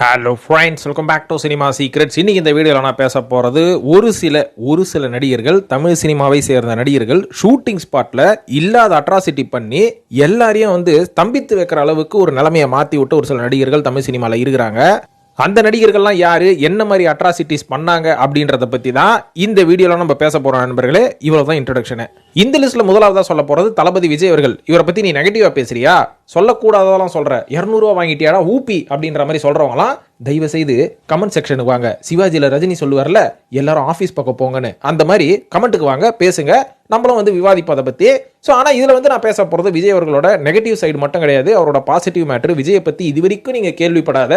Hello friends, welcome back to cinema secrets. இன்னைக்கு இந்த வீடியோவில் நான் பேச போகிறது ஒரு சில நடிகர்கள், தமிழ் சினிமாவை சேர்ந்த நடிகர்கள் ஷூட்டிங் ஸ்பாட்டில் இல்லாத அட்ராசிட்டி பண்ணி எல்லாரையும் ஸ்தம்பித்து வைக்கிற அளவுக்கு ஒரு நிலைமையை மாற்றி விட்டு ஒரு சில நடிகர்கள் தமிழ் சினிமாவில் இருக்கிறாங்க. அந்த நடிகர்கள்லாம் யாரு, என்ன மாதிரி அட்ராசிட்டிஸ் பண்ணாங்க அப்படின்றத பத்தி தான் இந்த வீடியோல நம்ம பேச போறோம் நண்பர்களே. இவ்வளவுதான் இன்ட்ரோடக்ஷன். இந்த லிஸ்ட்ல முதலாவதா சொல்ல போறது தளபதி விஜய் அவர்கள். இவரை பத்தி நீ நெகட்டிவா பேசுறியா, சொல்லக்கூடாததெல்லாம் சொல்ற, 200 ரூபா வாங்கிட்டியாடா ஊபி அப்படின்ற மாதிரி சொல்றவங்களாம் தயவு செய்து கமெண்ட் செக்ஷனுக்கு வாங்க. சிவாஜில ரஜினி சொல்லுவார்ல, எல்லாரும் ஆபீஸ் பக்கம் போங்கன்னு, அந்த மாதிரி கமெண்ட்டுக்கு வாங்க, பேசுங்க, நம்மளும் விவாதிப்போம் அதை பத்தி. ஸோ ஆனால் இதில் நான் பேச போகிறது விஜய் அவர்களோட நெகட்டிவ் சைடு மட்டும் கிடையாது, அவரோட பாசிட்டிவ் மேட்ரு. விஜயை பற்றி இது வரைக்கும் நீங்கள் கேள்விப்படாத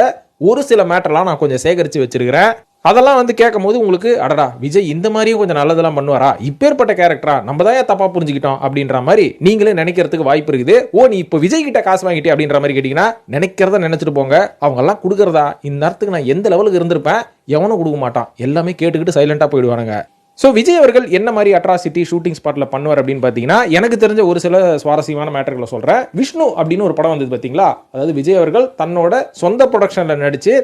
ஒரு சில மேட்டர்லாம் நான் கொஞ்சம் சேகரித்து வச்சிருக்கிறேன். அதெல்லாம் கேட்கும் போது உங்களுக்கு அடடா, விஜய் இந்த மாதிரியும் கொஞ்சம் நல்லதெல்லாம் பண்ணுவாரா, இப்பேற்பட்ட கேரக்டரா, நம்ம தான் தப்பா புரிஞ்சுக்கிட்டோம் அப்படின்ற மாதிரி நீங்களே நினைக்கிறதுக்கு வாய்ப்பு இருக்குது. ஓ, நீ இப்போ விஜய் கிட்ட காசு வாங்கிட்டே அப்படின்ற மாதிரி கேட்டீங்கன்னா நினைக்கிறத நினைச்சிட்டு போங்க. அவங்க எல்லாம் கொடுக்கறதா இந்த நேரத்துக்கு நான் எந்த லெவலுக்கு இருந்திருப்பேன், எவனும் கொடுக்க மாட்டான், எல்லாமே கேட்டுக்கிட்டு சைலண்டா போயிடுவானுங்க. ஸோ விஜய் அவர்கள் என்ன மாதிரி அட்ராசிட்டி ஷூட்டிங் ஸ்பாட்டில் பண்ணுவார் அப்படின்னு பார்த்தீங்கன்னா, எனக்கு தெரிஞ்ச ஒரு சில சுவாரஸ்யமான மேட்டர்களை சொல்கிறேன். விஷ்ணு அப்படின்னு ஒரு படம் வந்தது பார்த்தீங்களா, அதாவது விஜய் அவர்கள் தன்னோட சொந்த ப்ரொடக்ஷனில் நடித்து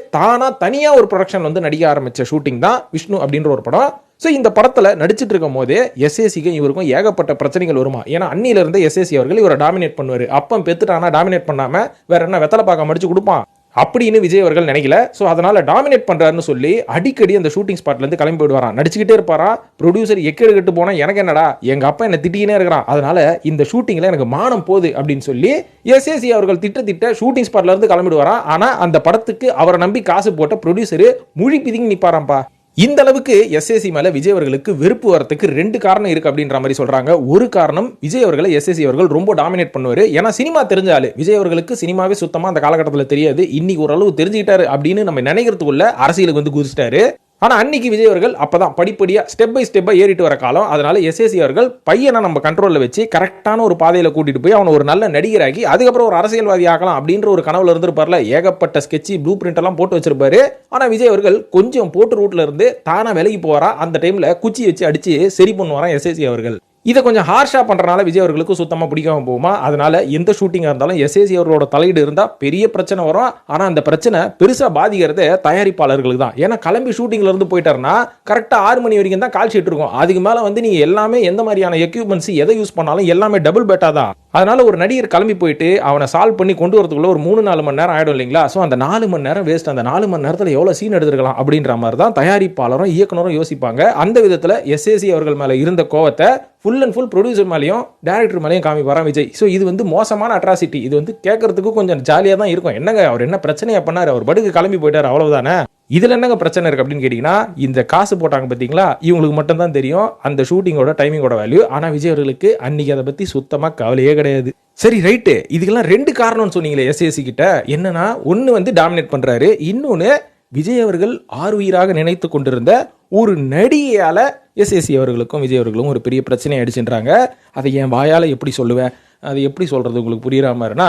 தனியாக ஒரு ப்ரொடக்ஷன் நடிக்க ஆரம்பித்த ஷூட்டிங் தான் விஷ்ணு அப்படின்ற ஒரு படம். ஸோ இந்த படத்தில் நடிச்சிட்டு இருக்கும் போதே எஸ்ஏசிக்கும் இவருக்கும் ஏகப்பட்ட பிரச்சனைகள் வருமா. ஏன்னா அன்னியிலிருந்து எஸ்ஏசி அவர்கள் இவரை டாமினேட் பண்ணுவார். அப்பம் பெத்துட்டானா டாமினேட் பண்ணாமல் வேற என்ன வெத்தலை பார்க்க மடிச்சு கொடுப்பான் அப்படின்னு விஜய் அவர்கள் நினைக்கல. ஸோ அதனால டாமினேட் பண்றாருன்னு சொல்லி அடிக்கடி அந்த ஷூட்டிங் ஸ்பாட்ல இருந்து கிளம்பி போயிடுவாராம், நடிச்சுக்கிட்டே இருப்பாரா. ப்ரொடியூசர் எக்கேடு கெட்டு போனா எனக்கு என்னடா, எங்க அப்பா என்ன திட்டினே இருக்கிறான், அதனால இந்த ஷூட்டிங்ல எனக்கு மானம் போகுது அப்படின்னு சொல்லி எஸ்ஏசி அவர்கள் திட்ட ஷூட்டிங் ஸ்பாட்ல இருந்து கிளம்பிடுவாராம். ஆனா அந்த படத்துக்கு அவரை நம்பி காசு போட்ட ப்ரொடியூசர் முழி பிதிங்கி நிப்பாராம்பா. இந்த அளவுக்கு எஸ்ஏசி மேல விஜய் அவர்களுக்கு வெறுப்பு வரத்துக்கு 2 காரணம் இருக்கு அப்படின்ற மாதிரி சொல்றாங்க. ஒரு காரணம், விஜய் அவர்களை எஸ்ஏசி அவர்கள் ரொம்ப டாமினேட் பண்ணுவாரு. ஏன்னா சினிமா தெரிஞ்சாலு, விஜய் அவர்களுக்கு சினிமாவே சுத்தமா அந்த காலகட்டத்தில் தெரியாது. இன்னைக்கு ஓரளவு தெரிஞ்சுக்கிட்டாரு அப்படின்னு நம்ம நினைக்கிறதுக்குள்ள அரசியலுக்கு குதிச்சிட்டாரு. ஆனா அன்னைக்கு விஜய் அவர்கள் அப்பதான் படிப்படியா ஸ்டெப் பை ஸ்டெப்பா ஏறிட்டு வர காலம். அதனால எஸ்ஏசி அவர்கள் பையனை நம்ம கண்ட்ரோல்ல வச்சு கரெக்டான ஒரு பாதையில கூட்டிட்டு போய் அவனை ஒரு நல்ல நடிகராகி அதுக்கப்புறம் ஒரு அரசியல்வாதி ஆகலாம் அப்படின்ற ஒரு கனவுல இருந்திருப்பார்ல. ஏகப்பட்ட ஸ்கெட்சி ப்ளூ பிரிண்ட் எல்லாம் போட்டு வச்சிருப்பாரு. ஆனா விஜய் அவர்கள் கொஞ்சம் போட்டு ரூட்ல இருந்து தானா விலகி போறா. அந்த டைம்ல குச்சி வச்சு அடிச்சு சரி பண்ணுவாராம் எஸ்ஏசி அவர்கள். இதை கொஞ்சம் ஹார்ஷா பண்றதுனால விஜய் அவர்களுக்கு சுத்தமா பிடிக்காம போகுமா. அதனால எந்த ஷூட்டிங்கா இருந்தாலும் எஸ்ஏசி அவர்களோட தலையீடு இருந்தா பெரிய பிரச்சனை வரும். ஆனா அந்த பிரச்சனை பெருசா பாதிக்கிறது தயாரிப்பாளர்களுக்கு தான். ஏன்னா கிளம்பி ஷூட்டிங்ல இருந்து போயிட்டாருன்னா கரெக்டா 6 மணி வரைக்கும் தான் கால் ஷீட் இருக்கும். அதுக்கு மேல நீங்க எல்லாமே எந்த மாதிரியான எக்யூப்மெண்ட்ஸ் எதை யூஸ் பண்ணாலும் எல்லாமே டபுள் பேட்டா தான். அதனால ஒரு நடிகர் கிளம்பி போயிட்டு அவனை சால்வ் பண்ணி கொண்டு வரதுக்குள்ள ஒரு 3-4 மணி நேரம் ஆயிடும் இல்லைங்களா. ஸோ அந்த 4 மணி நேரம் வேஸ்ட். அந்த 4 மணி நேரத்தில் எவ்வளவு சீன் எடுத்துருக்கலாம் அப்படின்ற மாதிரி தான் தயாரிப்பாளரும் இயக்குனரும் யோசிப்பாங்க. அந்த விதத்தில் எஸ்ஏசி அவர்கள் மேல இருந்த கோவத்தை ஃபுல் அண்ட் ஃபுல் ப்ரொடியூசர் மேலேயும் டைரக்டர் மேலேயும் காமிப்பாராம் விஜய். ஸோ இது மோசமான அட்ராசிட்டி. இது கேட்கறதுக்கு கொஞ்சம் ஜாலியாக தான் இருக்கும். என்னங்க அவர் என்ன பிரச்சனையா பண்ணார், அவர் படுக்கு கிளம்பி போயிட்டார், அவ்வளவுதானே. இதுல என்னங்க பிரச்சனை இருக்கு அப்படின்னு கேட்டீங்கன்னா, இந்த காசு போட்டாங்க பார்த்தீங்களா, இவங்களுக்கு மட்டும் தான் தெரியும் அந்த ஷூட்டிங்கோட டைமிங்கோட வேல்யூ. ஆனா விஜய் அவர்களுக்கு அன்னைக்கு அதை பத்தி சுத்தமா கவலையே கிடையாது. சரி ரைட்டு, இதுக்கெல்லாம் 2 காரணம்னு சொன்னீங்களே எஸ்ஏசி கிட்ட. என்னன்னா, ஒன்னு டாமினேட் பண்றாரு, இன்னொன்னு விஜய் அவர்கள் ஆர்வீராக நினைத்து கொண்டிருந்த ஒரு நடிகையால எஸ்ஏசி அவர்களுக்கும் விஜய் அவர்களும் ஒரு பெரிய பிரச்சனை ஆயிடுச்சுன்றாங்க. அதை என் வாயால எப்படி சொல்லுவேன், அது எப்படி சொல்றது உங்களுக்கு புரியுற மாதிரினா,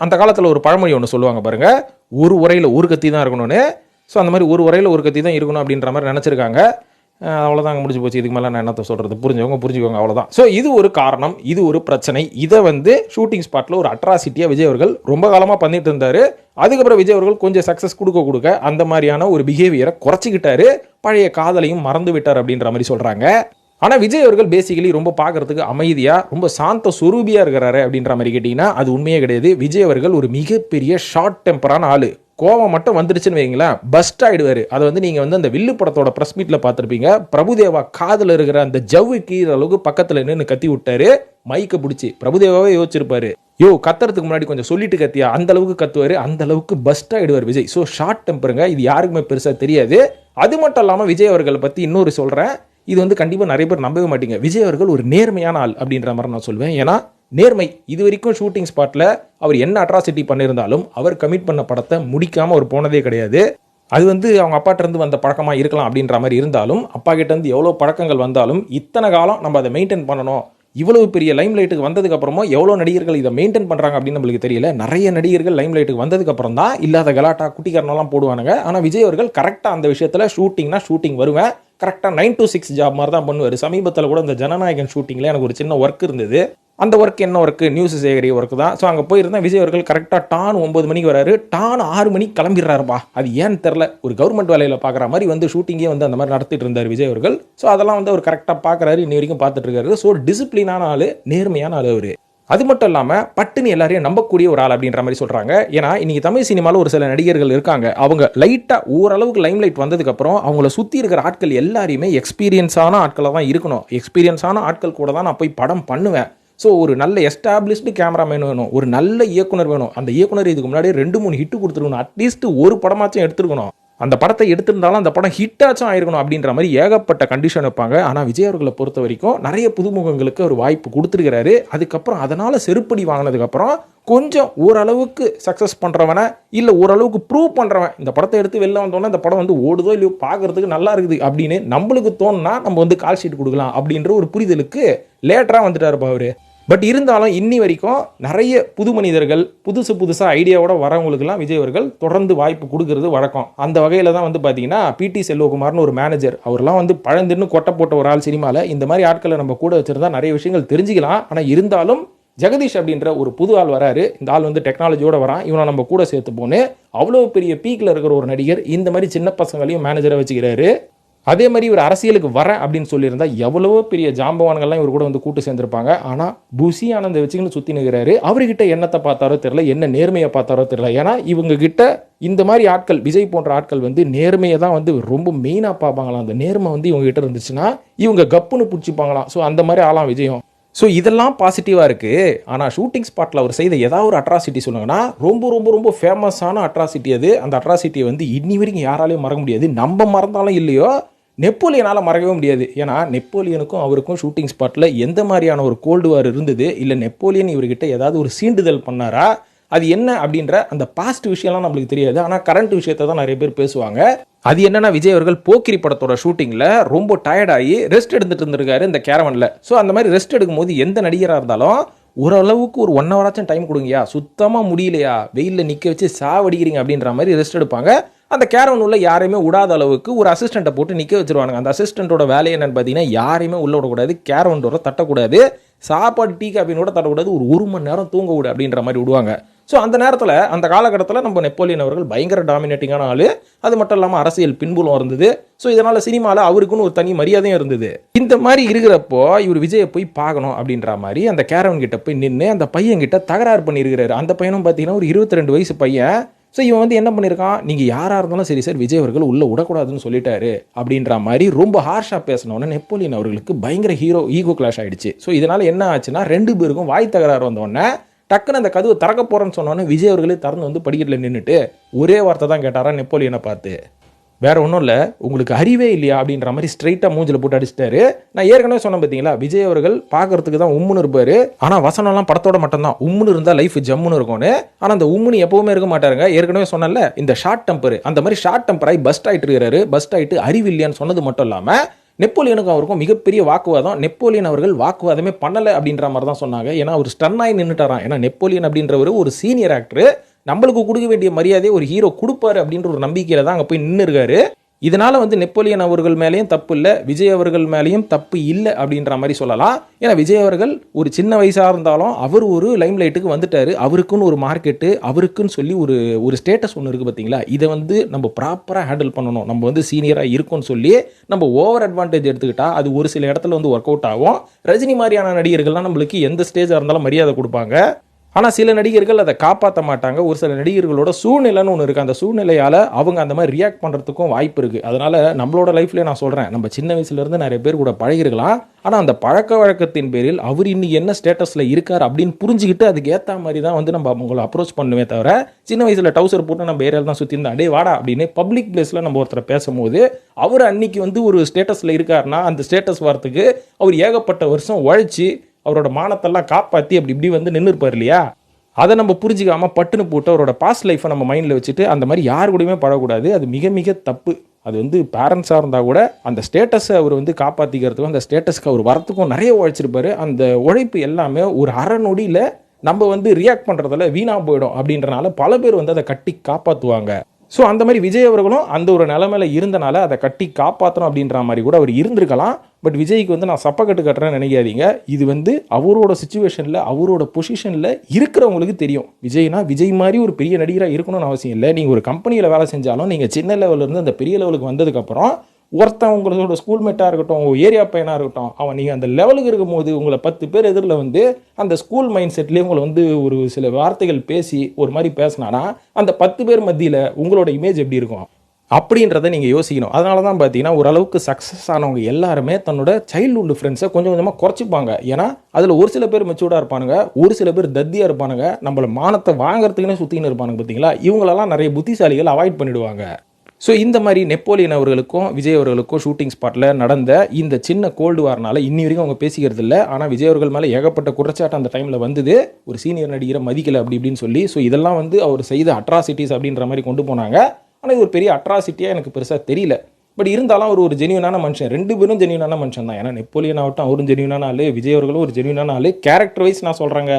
அந்த காலத்துல ஒரு பழமொழி ஒன்று சொல்லுவாங்க பாருங்க, ஒரு உரையில ஒரு கத்தி தான் இருக்கணும்னு. ஸோ அந்த மாதிரி ஒரு உரையில் ஒரு கத்தி தான் இருக்கணும் அப்படின்ற மாதிரி நினச்சிருக்காங்க. அவ்வளோதாங்க, முடிஞ்சு போச்சு. இதுக்கு மேலே நான் என்னத்தை சொல்கிறது, புரிஞ்சுக்கோங்க, அவ்வளோதான். ஸோ இது ஒரு காரணம், இது ஒரு பிரச்சனை. இதை ஷூட்டிங் ஸ்பாட்டில் ஒரு அட்ராசிட்டியாக விஜய் அவர்கள் ரொம்ப காலமாக பண்ணிட்டு இருந்தார். அதுக்கப்புறம் விஜய் அவர்கள் கொஞ்சம் சக்ஸஸ் கொடுக்க அந்த மாதிரியான ஒரு பிஹேவியரை குறைச்சிக்கிட்டாரு, பழைய காதலையும் மறந்து விட்டார் அப்படின்ற மாதிரி சொல்கிறாங்க. ஆனால் விஜய் அவர்கள் பேசிக்கலி ரொம்ப பார்க்கறதுக்கு அமைதியாக ரொம்ப சாந்த சுரூபியாக இருக்கிறாரு அப்படின்ற மாதிரி கேட்டிங்கன்னா அது உண்மையே கிடையாது. விஜய் அவர்கள் ஒரு மிகப்பெரிய ஷார்ட் டெம்பரான ஆளு. கோவம் மட்டும் வந்துருச்சுன்னு வைங்களேன், பஸ்ட் ஆயிடுவாரு. அதை நீங்க அந்த வில்லு படத்தோட பிரஸ் மீட்ல பார்த்துருப்பீங்க. பிரபுதேவா காதுல இருக்கிற அந்த ஜவ்வு கீழ அளவுக்கு பக்கத்துல நின்று கத்தி விட்டாரு, மைக்க பிடிச்சி. பிரபுதேவாவே யோசிச்சிருப்பாரு, யோ கத்துறதுக்கு முன்னாடி கொஞ்சம் சொல்லிட்டு கத்தியா, அந்த அளவுக்கு கத்துவாரு, அந்த அளவுக்கு பஸ்ட் ஆயிடுவார் விஜய். ஸோ ஷார்ட் டெம்பருங்க, இது யாருக்குமே பெருசா தெரியாது. அது மட்டும் இல்லாம விஜய் அவர்களை பத்தி இன்னொரு சொல்றேன், இது கண்டிப்பா நிறைய பேர் நம்பவே மாட்டீங்க. விஜய் அவர்கள் ஒரு நேர்மையான ஆள் அப்படின்ற மாதிரி நான் சொல்வேன். ஏன்னா நேர்மை, இது வரைக்கும் ஷூட்டிங் ஸ்பாட்ல அவர் என்ன அட்ராசிட்டி பண்ணியிருந்தாலும் அவர் கமிட் பண்ண படத்தை முடிக்காம அவர் போனதே கிடையாது. அது அவங்க அப்பாட்ட இருந்து வந்த பழக்கமா இருக்கலாம் அப்படின்ற மாதிரி இருந்தாலும், அப்பா கிட்ட இருந்து எவ்வளவு பழக்கங்கள் வந்தாலும் இத்தனை காலம் நம்ம அதை மெயின்டைன் பண்ணணும். இவ்வளவு பெரிய லைம் லைட்டுக்கு வந்ததுக்கு அப்புறமா எவ்வளவு நடிகர்கள் இதை மெயின்டைன் பண்றாங்க அப்படின்னு நம்மளுக்கு தெரியல. நிறைய நடிகர்கள் லைம் லைட்டுக்கு வந்ததுக்கு அப்புறம் தான் இல்லாத கலாட்டா குட்டிக்காரனெல்லாம் போடுவானுங்க. ஆனா விஜய் அவர்கள் கரெக்டா அந்த விஷயத்துல ஷூட்டிங் வருவேன், கரெக்டா 9 to 6 ஜாப் மாதிரி தான் பண்ணுவார். சமீபத்தில் கூட இந்த ஜனநாயகன் ஷூட்டிங்ல எனக்கு ஒரு சின்ன ஒர்க் இருந்தது. அந்த ஒர்க் என்ன ஒர்க்கு, நியூஸ் சேகரி ஒர்க்கு தான். ஸோ அங்கே போயிருந்தால் விஜய் அவர்கள் கரெக்டாக டான் 9 மணிக்கு வராரு, டான் 6 மணிக்கு கிளம்பிடுறாருப்பா. அது ஏன்னு தெரில, ஒரு கவர்மெண்ட் வேலையில் பார்க்குற மாதிரி வந்து ஷூட்டிங்கே வந்து அந்த மாதிரி நடத்திட்டு இருந்தார் விஜய் அவர்கள். ஸோ அதெல்லாம் வந்து அவர் கரெக்டாக பார்க்குறாரு, இன்னி வரைக்கும் பார்த்துட்டு இருக்காரு. ஸோ டிசிப்ளினான ஆள், நேர்மையான ஆள் அவர். அது மட்டும் இல்லாமல் பட்டுன்னு எல்லாரையும் நம்பக்கூடிய ஒரு ஆள் அப்படின்ற மாதிரி சொல்கிறாங்க. ஏன்னா இன்னைக்கு தமிழ் சினிமாவில் ஒரு சில நடிகர்கள் இருக்காங்க, அவங்க லைட்டாக ஓரளவுக்கு லைம் லைட் வந்ததுக்கப்புறம் அவங்கள சுற்றி இருக்கிற ஆட்கள் எல்லாரையுமே எக்ஸ்பீரியன்ஸான ஆட்களாக தான் இருக்கணும். எக்ஸ்பீரியன்ஸான ஆட்கள் கூட தான் நான் போய் படம் பண்ணுவேன். ஸோ ஒரு நல்ல எஸ்டாப்ளிஷ்டு கேமராமேன் வேணும், ஒரு நல்ல இயக்குனர் வேணும். அந்த இயக்குனர் இதுக்கு முன்னாடி 2-3 ஹிட்டு கொடுத்துருக்கணும், அட்லீஸ்ட் ஒரு படமாச்சும் எடுத்துருக்கணும். அந்த படத்தை எடுத்திருந்தாலும் அந்த படம் ஹிட்டாச்சும் ஆயிருக்கணும் அப்படின்ற மாதிரி ஏகப்பட்ட கண்டிஷன் வைப்பாங்க. ஆனால் விஜய் அவர்களை பொறுத்த வரைக்கும் நிறைய புதுமுகங்களுக்கு ஒரு வாய்ப்பு கொடுத்துருக்கிறாரு. அதுக்கப்புறம் அதனால் செருப்படி வாங்கினதுக்கப்புறம் கொஞ்சம் ஓரளவுக்கு சக்ஸஸ் பண்ணுறவனை இல்லை ஓரளவுக்கு ப்ரூவ் பண்ணுறவன் இந்த படத்தை எடுத்து வெளில வந்தோன்னா இந்த படம் வந்து ஓடுதோ இல்லையோ பார்க்குறதுக்கு நல்லா இருக்குது அப்படின்னு நம்மளுக்கு தோணுனா நம்ம வந்து கால் ஷீட் கொடுக்கலாம் அப்படின்ற ஒரு புரிதலுக்கு லேட்டராக வந்துட்டாருப்பா அவர். பட் இருந்தாலும் இன்னி வரைக்கும் நிறைய புது மனிதர்கள் புதுசாக ஐடியாவோட வரவங்களுக்குலாம் விஜய் அவர்கள் தொடர்ந்து வாய்ப்பு கொடுக்கறது வழக்கம். அந்த வகையில் தான் வந்து பார்த்தீங்கன்னா பிடி செல்வகுமார்னு ஒரு மேனேஜர், அவர்லாம் வந்து பழந்தின்னு கொட்டை போட்ட ஒரு ஆள் சினிமாவில். இந்த மாதிரி ஆட்களை நம்ம கூட வச்சுருந்தா நிறைய விஷயங்கள் தெரிஞ்சுக்கலாம். ஆனால் இருந்தாலும் ஜெகதீஷ் அப்படின்ற ஒரு புது ஆள் வராரு. இந்த ஆள் வந்து டெக்னாலஜியோட வரான், இவனை நம்ம கூட சேர்த்து போன்னு அவ்வளோ பெரிய பீக்கில் இருக்கிற ஒரு நடிகர் இந்த மாதிரி சின்ன பசங்களையும் மேனேஜரை வச்சுக்கிறாரு. அதே மாதிரி இவர் அரசியலுக்கு வரேன் அப்படின்னு சொல்லியிருந்தா எவ்வளவோ பெரிய ஜாம்பவான்கள்லாம் இவர் கூட வந்து கூட்டு சேர்ந்திருப்பாங்க. ஆனால் புசி ஆனந்த வச்சுக்கின்னு சுற்றி நிற்கிறாரு. அவர்கிட்ட என்னத்தை பார்த்தாரோ தெரியல, என்ன நேர்மையை பார்த்தாரோ தெரியல. ஏன்னா இவங்க கிட்ட இந்த மாதிரி ஆட்கள், விஜய் போன்ற ஆட்கள் வந்து நேர்மையை தான் வந்து ரொம்ப மெயினாக பார்ப்பாங்களாம். அந்த நேர்மை வந்து இவங்க கிட்ட இருந்துச்சுன்னா இவங்க கப்புன்னு பிடிச்சிப்பாங்களாம். ஸோ அந்த மாதிரி ஆளாம் விஜயம். ஸோ இதெல்லாம் பாசிட்டிவாக இருக்குது. ஆனால் ஷூட்டிங் ஸ்பாட்டில் அவர் செய்த ஏதாவது ஒரு அட்ராசிட்டி சொன்னாங்கன்னா ரொம்ப ரொம்ப ரொம்ப ஃபேமஸான அட்ராசிட்டி அது. அந்த அட்ராசிட்டியை வந்து இன்னி வரைக்கும் யாராலையும் மறக்க முடியாது. நம்ம மறந்தாலும் இல்லையோ நெப்போலியனால் மறக்கவே முடியாது. ஏன்னா நெப்போலியனுக்கும் அவருக்கும் ஷூட்டிங் ஸ்பாட்டில் எந்த மாதிரியான ஒரு கோல்டு வார் இருந்தது, இல்லை நெப்போலியன் இவர்கிட்ட ஏதாவது ஒரு சீண்டுதல் பண்ணாரா, அது என்ன அப்படின்ற அந்த பாஸ்ட் விஷயம்லாம் நம்மளுக்கு தெரியாது. ஆனால் கரண்ட் விஷயத்தை தான் நிறைய பேர் பேசுவாங்க. அது என்னன்னா விஜய் அவர்கள் போக்கிரி படத்தோட ஷூட்டிங்கில் ரொம்ப டயர்டாகி ரெஸ்ட் எடுத்துகிட்டு இருந்திருக்காரு இந்த கேரவனில். ஸோ அந்த மாதிரி ரெஸ்ட் எடுக்கும்போது எந்த நடிகராக இருந்தாலும் ஓரளவுக்கு ஒரு 1 ஹவராச்சும் டைம் கொடுங்கயா, சுத்தமாக முடியலையா, வெயிலில் நிற்க வச்சு சாவடிக்கிறீங்க அப்படின்ற மாதிரி ரெஸ்ட் எடுப்பாங்க. அந்த கேரவன் உள்ள யாரையுமே விடாத அளவுக்கு ஒரு அசிஸ்டண்ட்டை போட்டு நிற்க வச்சிருவாங்க. அந்த அசிஸ்டண்ட்டோட வேலை என்னன்னு பார்த்தீங்கன்னா யாரையுமே உள்ள விடக்கூடாது, கேரவன் டோரை தட்டக்கூடாது, சாப்பாடு டீ காப்பினோட தட்டக்கூடாது, ஒரு மணி நேரம் தூங்க விடு அப்படின்ற மாதிரி விடுவாங்க. ஸோ அந்த நேரத்தில் அந்த காலகட்டத்தில் நம்ம நெப்போலியன் அவர்கள் பயங்கர டாமினேட்டிங்கான ஆள். அது மட்டும் இல்லாமல் அரசியல் பின்புலம் இருந்தது. ஸோ இதனால் சினிமாவில் அவருக்குன்னு ஒரு தனி மரியாதையும் இருந்தது. இந்த மாதிரி இருக்கிறப்போ இவர் விஜயை போய் பார்க்கணும் அப்படின்ற மாதிரி அந்த கேரவன் கிட்ட போய் நின்று அந்த பையன்கிட்ட தகராறு பண்ணியிருக்கிறாரு. அந்த பையனும் பார்த்தீங்கன்னா ஒரு 22 வயசு பையன். ஸோ இவன் வந்து என்ன பண்ணியிருக்கான், நீங்கள் யாராக இருந்தாலும் சரி சார் விஜய் அவர்கள் உள்ளே விடக்கூடாதுன்னு சொல்லிட்டாரு அப்படின்ற மாதிரி ரொம்ப ஹார்ஷாக பேசினோன்னே நெப்போலியன் அவர்களுக்கு பயங்கர ஈகோ கிளாஷ் ஆகிடுச்சு. ஸோ இதனால் என்ன ஆச்சுன்னா 2 பேருக்கும் வாய் தகராறு வந்தோடனே டக்குன்னு அந்த கதவை திறக்க போகிறேன்னு சொன்னோன்னே விஜய் அவர்களே திறந்து வந்து படிக்கட்டில் நின்றுட்டு ஒரே வார்த்தை தான் கேட்டாரா நெப்போலியனை பார்த்து, வேற ஒன்றும் இல்லை, உங்களுக்கு அறிவே இல்லையா அப்படின்ற மாதிரி ஸ்ட்ரைட்டாக மூஞ்சில் போட்டு அடிச்சிட்டாரு. நான் ஏற்கனவே சொன்னேன் பார்த்தீங்களா, விஜய் அவர்கள் பார்க்கறதுக்கு தான் உம்முன்னு இருப்பார். ஆனால் வசனம்லாம் படத்தோட மட்டும்தான். உம்முன்னு இருந்தால் லைஃப் ஜம்முன்னு இருக்கும்னு. ஆனால் அந்த உம்முன்னு எப்பவுமே இருக்க மாட்டாருங்க. ஏற்கனவே சொன்னல இந்த ஷார்ட் டெம்பர், அந்த மாதிரி ஷார்ட் டெம்பராகி பஸ்ட் ஆகிட்டு இருக்கிறாரு. பஸ்ட் ஆகிட்டு அறிவு இல்லையான்னு சொன்னது மட்டும் இல்லாமல் நெப்போலியனுக்கும் அவருக்கும் மிகப்பெரிய வாக்குவாதம். நெப்போலியன் அவர்கள் வாக்குவாதமே பண்ணலை அப்படின்ற மாதிரி தான் சொன்னாங்க. ஏன்னா அவர் ஸ்டன் ஆகி நின்றுட்டாராம். ஏன்னா நெப்போலியன் அப்படின்றவர் ஒரு சீனியர் ஆக்டர், நம்மளுக்கு கொடுக்க வேண்டிய மரியாதையை ஒரு ஹீரோ கொடுப்பாரு அப்படின்ற ஒரு நம்பிக்கையில தான் அங்கே போய் நின்று இருக்காரு. இதனால வந்து நெப்போலியன் அவர்கள் மேலேயும் தப்பு இல்லை, விஜய் அவர்கள் மேலேயும் தப்பு இல்லை அப்படின்ற மாதிரி சொல்லலாம். ஏன்னா விஜய் அவர்கள் ஒரு சின்ன வயசாக இருந்தாலும் அவர் ஒரு லைம் லைட்டுக்கு வந்துட்டாரு. அவருக்குன்னு ஒரு மார்க்கெட்டு, அவருக்குன்னு சொல்லி ஒரு ஸ்டேட்டஸ் ஒன்று இருக்குது பார்த்தீங்களா, இதை வந்து நம்ம ப்ராப்பராக ஹேண்டில் பண்ணணும். நம்ம வந்து சீனியராக இருக்கும்னு சொல்லி நம்ம ஓவர் அட்வான்டேஜ் எடுத்துக்கிட்டா அது ஒரு சில இடத்துல வந்து ஒர்க் அவுட் ஆகும். ரஜினி மாதிரியான நடிகர்கள்லாம் நம்மளுக்கு எந்த ஸ்டேஜாக இருந்தாலும் மரியாதை கொடுப்பாங்க. ஆனால் சில நடிகர்கள் அதை காப்பாற்ற மாட்டாங்க. ஒரு சில நடிகர்களோட சூழ்நிலைன்னு ஒன்று இருக்குது. அந்த சூழ்நிலையால் அவங்க அந்த மாதிரி ரியாக்ட் பண்ணுறதுக்கும் வாய்ப்பு இருக்குது. அதனால் நம்மளோட லைஃப்லேயே நான் சொல்கிறேன், நம்ம சின்ன வயசுலேருந்து நிறைய பேர் கூட பழகிருக்கலாம். ஆனால் அந்த பழக்க வழக்கத்தின் பேரில் அவர் இன்னைக்கு என்ன ஸ்டேட்டஸில் இருக்கார் அப்படின்னு புரிஞ்சுக்கிட்டு அதுக்கு ஏற்ற மாதிரி தான் வந்து நம்ம அவங்களை அப்ரோச் பண்ணுவே தவிர, சின்ன வயசில் டவுசர் போட்டு நம்ம ஏரியாவில் தான் சுற்றி இருந்தா அடே வாடா அப்படின்னு பப்ளிக் பிளேஸில் நம்ம ஒருத்தரை பேசும்போது அவர் அன்னைக்கு வந்து ஒரு ஸ்டேட்டஸில் இருக்காருன்னா அந்த ஸ்டேட்டஸ் வரத்துக்கு அவர் ஏகப்பட்ட வருஷம் உழைச்சி அவரோட மானத்தெல்லாம் காப்பாற்றி அப்படி இப்படி வந்து நின்று இருப்பார் இல்லையா. அதை நம்ம புரிஞ்சிக்காமல் பட்டுன்னு போட்டு அவரோட பாஸ்ட் லைஃப்பை நம்ம மைண்டில் வச்சுட்டு அந்த மாதிரி யார் கூடயுமே பழகக்கூடாது. அது மிக மிக தப்பு. அது வந்து பேரண்ட்ஸாக இருந்தால் கூட அந்த ஸ்டேட்டஸை அவர் வந்து காப்பாற்றிக்கிறதுக்கும் அந்த ஸ்டேட்டஸ்க்கு அவர் வரத்துக்கும் நிறைய உழைச்சிருப்பார். அந்த உழைப்பு எல்லாமே ஒரு அரை நொடியில் நம்ம வந்து ரியாக்ட் பண்ணுறதில் வீணாக போயிடும் அப்படின்றனால பல பேர் வந்து அதை கட்டி காப்பாற்றுவாங்க. ஸோ அந்த மாதிரி விஜய் அவர்களும் அந்த ஒரு நிலைமையில இருந்தனால அதை கட்டி காப்பாற்றணும் அப்படின்ற மாதிரி கூட அவர் இருந்திருக்கலாம். பட் விஜய்க்கு வந்து நான் சப்பக்கட்டு கட்டுறேன்னு நினைக்காதீங்க. இது வந்து அவரோட சுச்சுவேஷனில் அவரோட பொசிஷனில் இருக்கிறவங்களுக்கு தெரியும். விஜய்னா விஜய் மாதிரி ஒரு பெரிய நடிகராக இருக்கணும்னு அவசியம் இல்லை. நீங்கள் ஒரு கம்பெனியில் வேலை செஞ்சாலும் நீங்கள் சின்ன லெவலிருந்து அந்த பெரிய லெவலுக்கு வந்ததுக்கப்புறம் ஒருத்தன் உங்களோட ஸ்கூல்மேட்டாக இருக்கட்டும், உங்கள் ஏரியா பையனாக இருக்கட்டும், அவன் நீங்கள் அந்த லெவலுக்கு இருக்கும்போது உங்களை 10 பேர் எதிரில் வந்து அந்த ஸ்கூல் மைண்ட் செட்லேயே உங்களை வந்து ஒரு சில வார்த்தைகள் பேசி ஒரு மாதிரி பேசினானா அந்த 10 பேர் மத்தியில் உங்களோட இமேஜ் எப்படி இருக்கும் அப்படின்றத நீங்கள் யோசிக்கணும். அதனால தான் பார்த்தீங்கன்னா ஓரளவுக்கு சக்ஸஸ் ஆனவங்க எல்லாருமே தன்னோட சைல்ட்ஹுட் ஃப்ரெண்ட்ஸை கொஞ்சம் கொஞ்சமாக குறைச்சிப்பாங்க. ஏன்னா அதில் ஒரு சில பேர் மெச்சூர்டாக இருப்பானுங்க, ஒரு சில பேர் தத்தியாக இருப்பானுங்க, நம்மளை மானத்தை வாங்குறதுக்குன்னே சுற்றின்னு இருப்பானுங்க. பார்த்தீங்களா, இவங்களெல்லாம் நிறைய புத்திசாலிகள் அவாய்ட் பண்ணிவிடுவாங்க. ஸோ இந்த மாதிரி நெப்போலியன் அவர்களுக்கும் விஜய் அவர்களுக்கும் ஷூட்டிங் ஸ்பாட்டில் நடந்த இந்த சின்ன கோல்டு வார்னால இன்னி வரைக்கும் அவங்க பேசிக்கிறது இல்லை. ஆனால் விஜய் அவர்கள் மேலே ஏகப்பட்ட குற்றச்சாட்டு அந்த டைமில் வந்தது, ஒரு சீனியர் நடிகரை மதிக்கலை அப்படி இப்படின்னு சொல்லி. ஸோ இதெல்லாம் வந்து அவர் செய்த அட்ராசிட்டிஸ் அப்படின்ற மாதிரி கொண்டு போனாங்க. ஆனால் இது ஒரு பெரிய அட்ராசிட்டியாக எனக்கு பெருசாக தெரியல. பட் இருந்தாலும் அவர் ஒரு ஜென்யூனான மனுஷன், 2 பேரும் ஜென்யூனான மனுஷன் தான். ஏன்னா நெப்போலியன் ஆகட்டும் அவரும் ஜென்யூனான ஆள், விஜய் அவர்களும் ஒரு ஜென்யூனான ஆள், கேரக்டர் வைஸ் நான் சொல்கிறேங்க.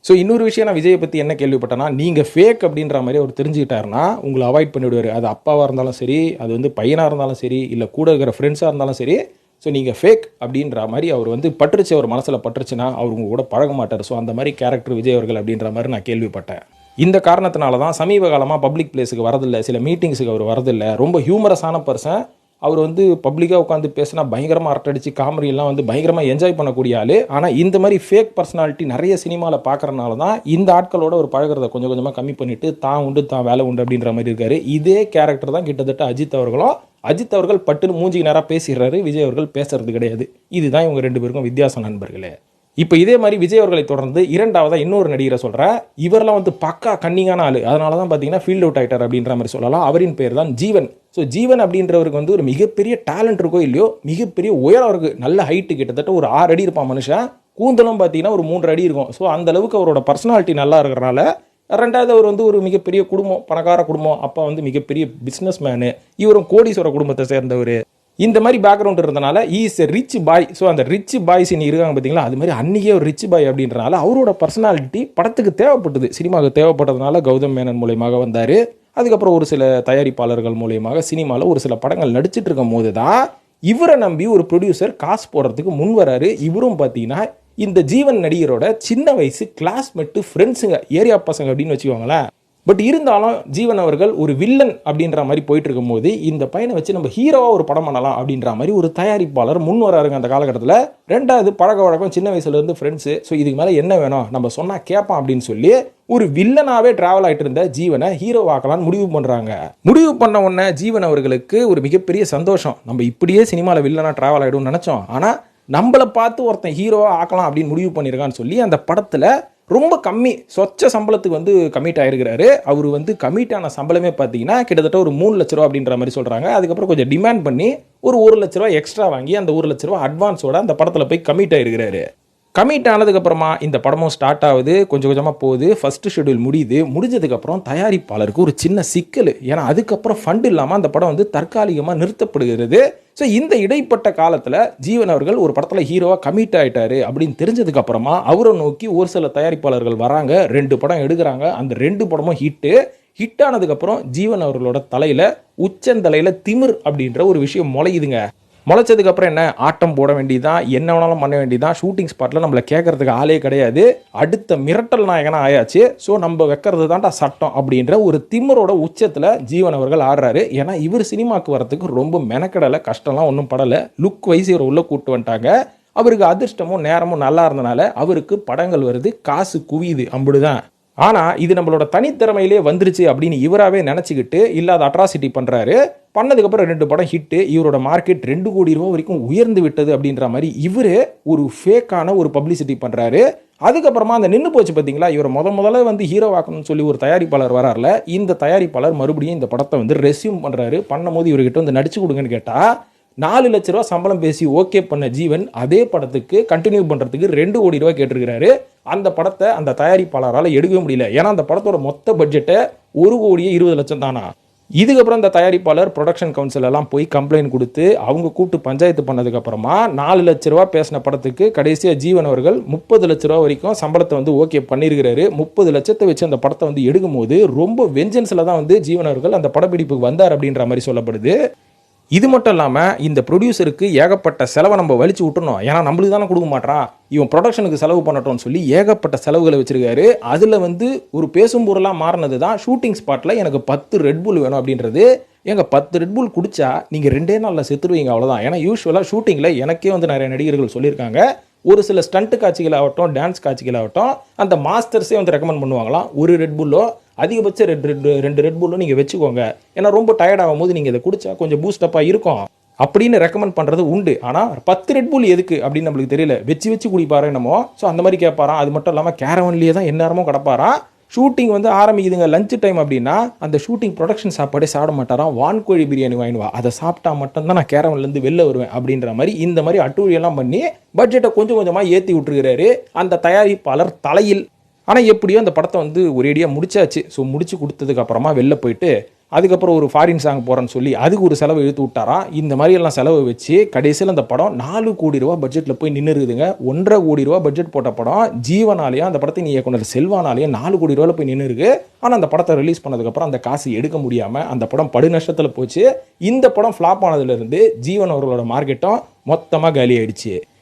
ஸோ இன்னொரு விஷயம் நான் விஜயை பற்றி என்ன கேள்விப்பட்டேன்னா, நீங்கள் ஃபேக் அப்படின்ற மாதிரி அவர் தெரிஞ்சுக்கிட்டாருன்னா உங்களை அவாய்ட் பண்ணிவிடுவார். அது அப்பாவாக இருந்தாலும் சரி, அது வந்து பையனாக இருந்தாலும் சரி, இல்லை கூட இருக்கிற ஃப்ரெண்ட்ஸாக இருந்தாலும் சரி. ஸோ நீங்கள் ஃபேக் அப்படின்ற மாதிரி அவர் வந்து பட்டுருச்சு, அவர் மனசில் பட்டுருச்சுன்னா அவர் உங்கள் கூட பழக மாட்டார். ஸோ அந்த மாதிரி கேரக்டர் விஜய் அவர்கள் அப்படின்ற மாதிரி நான் கேள்விப்பட்டேன். இந்த காரணத்தினால தான் சமீப காலமாக பப்ளிக் பிளேஸுக்கு வரதில்லை, சில மீட்டிங்ஸுக்கு அவர் வரதில்லை. ரொம்ப ஹியூமரஸான பர்சன் அவர். வந்து பப்ளிக்காக உட்காந்து பேசினா பயங்கரமாக அரட்டடிச்சு காமெடியெல்லாம் வந்து பயங்கரமாக என்ஜாய் பண்ணக்கூடிய ஆள். ஆனால் இந்த மாதிரி ஃபேக் பர்சனாலிட்டி நிறைய சினிமாவில் பார்க்குறனால தான் இந்த ஆட்களோட ஒரு பழகிறத கொஞ்சம் கொஞ்சமாக கம்மி பண்ணிவிட்டு தான் உண்டு தான் வேலை உண்டு அப்படின்ற மாதிரி இருக்காரு. இதே கேரக்டர் தான் கிட்டத்தட்ட அஜித் அவர்களும். அஜித் அவர்கள் பட்டுன்னு மூஞ்சிக்கு நேராக பேசிடுறாரு, விஜய் அவர்கள் பேசுறது கிடையாது. இதுதான் இவங்க 2 பேருக்கும் வித்தியாசம் நண்பர்களே. இப்போ இதே மாதிரி விஜய் அவர்களை தொடர்ந்து இரண்டாவதாக இன்னொரு நடிகரை சொல்கிறேன். இவரெல்லாம் வந்து பக்கா கன்னிங்கான ஆள். அதனால தான் பார்த்தீங்கன்னா ஃபீல்ட் அவுட் ஆகிட்டார் அப்படின்ற மாதிரி சொல்லலாம். அவரின் பேர் தான் ஜீவன். ஸோ ஜீவன் அப்படின்றவருக்கு வந்து ஒரு மிகப்பெரிய டேலண்ட் இருக்கோ இல்லையோ, மிகப்பெரிய உயரம் இருக்குது, நல்ல ஹைட்டு, கிட்டத்தட்ட ஒரு 6 அடி இருப்பான் மனுஷன். கூந்தலும் பார்த்தீங்கன்னா ஒரு 3 அடி இருக்கும். ஸோ அந்த அளவுக்கு அவரோட பர்சனாலிட்டி நல்லா இருக்கிறனால, ரெண்டாவது அவர் வந்து ஒரு மிகப்பெரிய குடும்பம், பணக்கார குடும்பம், அப்பா வந்து மிகப்பெரிய பிஸ்னஸ் மேனு, இவரும் கோடீஸ்வர குடும்பத்தை சேர்ந்தவர். இந்த மாதிரி பேக்ரவுண்ட் இருந்தனால is a rich bye. So அந்த ரிச் பாய்ஸ் இனி இருக்காங்க பார்த்தீங்களா, அது மாதிரி அன்றைக்கே ஒரு ரிச் பாய் அப்படின்றனால அவரோட பர்சனாலிட்டி படத்துக்கு தேவைப்பட்டது, சினிமாவுக்கு தேவைப்பட்டதுனால கௌதம் மேனன் மூலயமாக வந்தார். அதுக்கப்புறம் ஒரு சில தயாரிப்பாளர்கள் மூலயமாக சினிமாவில் ஒரு சில படங்கள் நடிச்சிட்டு இருக்கும் போது தான் இவரை நம்பி ஒரு ப்ரொடியூசர் காசு போடுறதுக்கு முன் வராரு. இவரும் பார்த்தீங்கன்னா இந்த ஜீவன் நடிகரோட சின்ன வயசு கிளாஸ்மேட்டு, ஃப்ரெண்ட்ஸுங்க, ஏரியா பசங்க அப்படின்னு வச்சுக்கோங்களேன். பட் இருந்தாலும் ஜீவன் அவர்கள் ஒரு வில்லன் அப்படின்ற மாதிரி போயிட்டு இருக்கும்போது இந்த பையனை வச்சு நம்ம ஹீரோவாக ஒரு படம் பண்ணலாம் அப்படின்ற மாதிரி ஒரு தயாரிப்பாளர் முன் வராருங்க அந்த காலகட்டத்தில். ரெண்டாவது பழக்க வழக்கம், சின்ன வயசுலேருந்து ஃப்ரெண்ட்ஸு. ஸோ இதுக்கு மேலே என்ன வேணும், நம்ம சொன்னால் கேட்பான் அப்படின்னு சொல்லி ஒரு வில்லனாகவே டிராவல் ஆகிட்டு இருந்த ஜீவனை ஹீரோவாக்கலான்னு முடிவு பண்ணுறாங்க. முடிவு பண்ண உடனே ஜீவன் அவர்களுக்கு ஒரு மிகப்பெரிய சந்தோஷம். நம்ம இப்படியே சினிமாவில் வில்லனாக டிராவல் ஆகிடும்னு நினச்சோம், ஆனால் நம்மளை பார்த்து ஒருத்தன் ஹீரோவாக ஆக்கலாம் அப்படின்னு முடிவு பண்ணியிருக்கான்னு சொல்லி அந்த படத்தில் ரொம்ப கம்மி சொச்ச சம்பளத்துக்கு வந்து கமிட் ஆகிருக்கிறாரு. அவர் வந்து கமிட் ஆன சம்பளமே பார்த்தீங்கன்னா கிட்டத்தட்ட ஒரு 3 லட்ச ரூபா அப்படின்ற மாதிரி சொல்கிறாங்க. அதுக்கப்புறம் கொஞ்சம் டிமாண்ட் பண்ணி ஒரு 1 லட்ச ரூபா எக்ஸ்ட்ரா வாங்கி அந்த 1 லட்ச ரூபா அட்வான்ஸோட அந்த படத்தில் போய் கமிட் ஆகிருக்கிறாரு. கமிட் ஆனதுக்கப்புறமா இந்த படமும் ஸ்டார்ட் ஆகுது, கொஞ்சம் கொஞ்சமாக போகுது. ஃபஸ்ட்டு ஷெடியூல் முடிஞ்சதுக்கப்புறம் தயாரிப்பாளருக்கு ஒரு சின்ன சிக்கல். ஏன்னா அதுக்கப்புறம் ஃபண்ட் இல்லாமல் அந்த படம் வந்து தற்காலிகமாக நிறுத்தப்படுகிறது. ஸோ இந்த இடைப்பட்ட காலத்தில் ஜீவன் அவர்கள் ஒரு படத்தில் ஹீரோவாக கமிட் ஆகிட்டாரு அப்படின்னு தெரிஞ்சதுக்கு அப்புறமா அவரை நோக்கி ஒரு சில தயாரிப்பாளர்கள் வராங்க, 2 படம் எடுக்கிறாங்க. அந்த 2 படமும் ஹிட் ஆனதுக்கப்புறம் ஜீவன் அவர்களோட தலையில் உச்சந்தலையில் திமிர் அப்படின்ற ஒரு விஷயம் முளையுதுங்க. முளைச்சதுக்கப்புறம் என்ன, ஆட்டம் போட வேண்டியதான், என்ன வேணாலும் பண்ண வேண்டியதான். ஷூட்டிங் ஸ்பாட்டில் நம்மளை கேட்கறதுக்கு ஆளே கிடையாது, அடுத்த மிரட்டல் நாயகனாக ஆயாச்சு. ஸோ நம்ம வைக்கிறது தான்டா சட்டம் அப்படின்ற ஒரு திமிரோட உச்சத்தில் ஜீவன் அவர்கள் ஆடுறாரு. ஏன்னா இவர் சினிமாவுக்கு வரத்துக்கு ரொம்ப மெனக்கடலை, கஷ்டம்லாம் ஒன்றும் படலை. லுக் வைஸ் இவர் உள்ளே கூப்பிட்டு வந்துட்டாங்க. அவருக்கு அதிர்ஷ்டமும் நேரமும் நல்லா இருந்தனால அவருக்கு படங்கள் வருது, காசு குவியுது, அம்புடுதான். ஆனால் இது நம்மளோட தனித்திறமையிலே வந்துருச்சு அப்படின்னு இவராகவே நினச்சிக்கிட்டு இல்லாத அட்ராசிட்டி பண்ணுறாரு. பண்ணதுக்கப்புறம் 2 படம் ஹிட்டு, இவரோட மார்க்கெட் 2 கோடி ரூபா வரைக்கும் உயர்ந்து விட்டது அப்படின்ற மாதிரி இவர் ஒரு ஃபேக்கான ஒரு பப்ளிசிட்டி பண்ணுறாரு. அதுக்கப்புறமா அந்த நின்று போச்சு பார்த்தீங்களா, இவர் முதல்ல வந்து ஹீரோ ஆக்கணும்னு சொல்லி ஒரு தயாரிப்பாளர் வரார்ல, இந்த தயாரிப்பாளர் மறுபடியும் இந்த படத்தை வந்து ரெஸ்யூம் பண்ணுறாரு. பண்ணும்போது இவர்கிட்ட வந்து நடிச்சு கொடுங்கன்னு கேட்டால் 4 லட்ச ரூபா சம்பளம் பேசி ஓகே பண்ண ஜீவன் அதே படத்துக்கு கண்டினியூ பண்ணுறதுக்கு 2 கோடி ரூபா கேட்டிருக்கிறாரு. அந்த படத்தை அந்த தயாரிப்பாளரால் எடுக்கவே முடியல. ஏன்னா அந்த படத்தோட மொத்த பட்ஜெட்டை 1,20,00,000 தானா. இதுக்கப்புறம் இந்த தயாரிப்பாளர் ப்ரொடக்ஷன் கவுன்சில் எல்லாம் போய் கம்ப்ளைண்ட் கொடுத்து அவங்க கூப்பிட்டு பஞ்சாயத்து பண்ணதுக்கப்புறமா 4 லட்ச ரூபா பேசின படத்துக்கு கடைசியாக ஜீவன் அவர்கள் 30 லட்ச ரூபா வரைக்கும் சம்பளத்தை வந்து ஓகே பண்ணியிருக்கிறாரு. 30 லட்சத்தை வச்சு அந்த படத்தை வந்து எடுக்கும் போது ரொம்ப வெஞ்சன்ஸில் தான் வந்து ஜீவன் அவர்கள் அந்த படப்பிடிப்புக்கு வந்தார் அப்படின்ற மாதிரி சொல்லப்படுது. இது மட்டும் இல்லாமல் இந்த ப்ரொடியூசருக்கு ஏகப்பட்ட செலவை நம்ம வலிச்சு விட்டுறணும். ஏன்னா நம்மளுக்கு தானே கொடுக்க மாட்டான், இவன் ப்ரொடக்ஷனுக்கு செலவு பண்ணட்டோம்னு சொல்லி ஏகப்பட்ட செலவுகளை வச்சிருக்காரு. அதில் வந்து ஒரு பேசும் பொருளாக மாறினது தான் ஷூட்டிங் ஸ்பாட்டில் எனக்கு 10 ரெட்புல் வேணும் அப்படின்றது. ஏங்க 10 ரெட்புல் குடிச்சா நீங்கள் 2 நாளில் செத்துருவீங்க, அவ்வளோதான். ஏன்னா யூஸ்வலாக ஷூட்டிங்கில் எனக்கே வந்து நிறைய நடிகர்கள் சொல்லியிருக்காங்க, ஒரு சில ஸ்டண்ட் காட்சிகள் ஆகட்டும், டான்ஸ் காட்சிகள் ஆகட்டும், அந்த மாஸ்டர்ஸே வந்து ரெக்கமெண்ட் பண்ணுவாங்களாம், ஒரு ரெட்புல்லோ அதிகபட்சம் 2 ரெட்புல்லோ நீங்கள் வச்சுக்கோங்க, ஏன்னா ரொம்ப டயர்ட் ஆகும் போது நீங்கள் இதை குடிச்சா கொஞ்சம் பூஸ்டப்பாக இருக்கும் அப்படின்னு ரெக்கமெண்ட் பண்ணுறது உண்டு. ஆனால் 10 ரெட்புல் எதுக்கு அப்படின்னு நம்மளுக்கு தெரியல. வச்சு குடிப்பாரு என்னமோ. ஸோ அந்த மாதிரி கேட்பாராம். அது மட்டும் இல்லாமல் கேரவன்லேயே தான் எந்நேரமும் கிடப்பாராம். ஷூட்டிங் வந்து ஆரம்பிக்குதுங்க லஞ்ச் டைம் அப்படின்னா அந்த ஷூட்டிங் ப்ரொடக்ஷன் சாப்பாடே சாப்பிட மாட்டாராம். வான்கோழி பிரியாணி வாங்கிடுவா, அதை சாப்பிட்டா மட்டும்தான் நான் கேரவன்லேருந்து வெளில வருவேன் அப்படின்ற மாதிரி இந்த மாதிரி அட்டூழியெல்லாம் பண்ணி பட்ஜெட்டை கொஞ்சம் கொஞ்சமாக ஏற்றி விட்டுருக்கிறாரு அந்த தயாரிப்பாளர் தலையில். ஆனால் எப்படியோ அந்த படத்தை வந்து ஒரேடியாக முடிச்சாச்சு. ஸோ முடிச்சு கொடுத்ததுக்கு அப்புறமா வெளில போயிட்டு அதுக்கப்புறம் ஒரு ஃபாரின் சாங் போகிறேன்னு சொல்லி அதுக்கு ஒரு செலவு இழுத்து விட்டாராம். இந்த மாதிரி எல்லாம் செலவு வச்சு கடைசியில் அந்த படம் 4 கோடி ரூபா பட்ஜெட்டில் போய் நின்று இருக்குதுங்க. 1.5 கோடி ரூபா பட்ஜெட் போட்ட படம் ஜீவனாலேயும் அந்த படத்தின் இயக்குனர் செல்வானாலேயும் 4 கோடி ரூபாயில் போய் நின்று இருக்கு. ஆனால் அந்த படத்தை ரிலீஸ் பண்ணதுக்கப்புறம் அந்த காசு எடுக்க முடியாமல் அந்த படம் படு நஷ்டத்தில் போச்சு. இந்த படம் ஃப்ளாப் ஆனதுலேருந்து ஜீவன் அவர்களோட மார்க்கெட்டும் மொத்தமாக காலி ஆயிடுச்சு.